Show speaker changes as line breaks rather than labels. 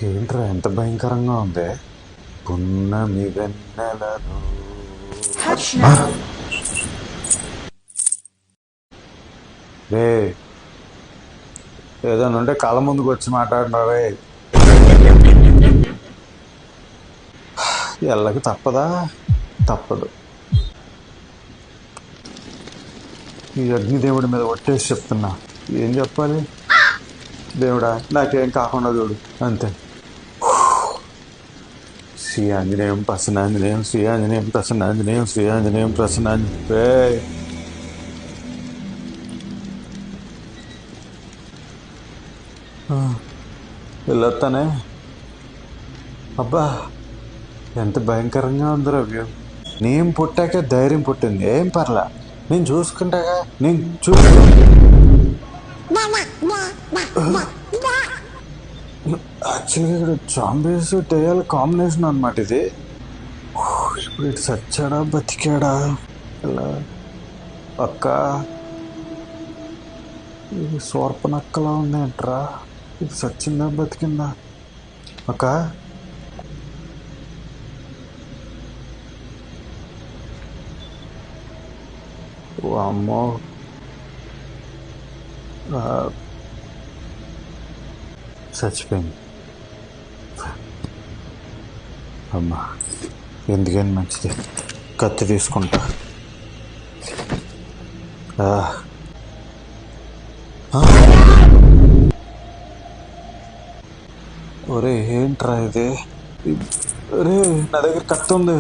ఏంట్రా ఎంత భయంకరంగా ఉంది. పున్నమి వెన్నెలలో రే ఏదైనా ఉంటే కళ్ళ ముందుకు వచ్చి మాట్లాడినారే. ఎల్లకి తప్పదా? తప్పదు. ఈ అగ్నిదేవుడి మీద ఒట్టేసి చెప్తున్నా. ఏం చెప్పాలి? దేవుడా నాకేం కాకుండా చూడు అంతే. శ్రీ ఆంజనేయం ప్రసన్నాంజనేయం, శ్రీ ఆంజనేయం ప్రసన్నాంజనేయం, శ్రీ ఆంజనేయం ప్రసన్నాంజనేయం. వెళ్ళొస్తానే. అబ్బా ఎంత భయంకరంగా ఉంది రవ్యం. నేను పుట్టాక ధైర్యం పుట్టింది. ఏం పర్లా, నేను చూసుకుంటాగా. నేను యాక్చువల్గా ఇక్కడ జాంబీస్ దెయ్యాల కాంబినేషన్ అనమాట ఇది. ఇప్పుడు ఇటు చచ్చాడా బతికాడా? ఇలా అక్క ఇది సోర్పనక్కలా ఉంది అంటరా. ఇది చచ్చిందా బతికిందా? అక్క ఓ అమ్మో, చచ్చిపోయింది. అమ్మా ఎందుకని మంచిది, కత్తి తీసుకుంటా. ఒరే ఏంట్రా ఇది? ఒరే నా దగ్గర కత్తి ఉంది.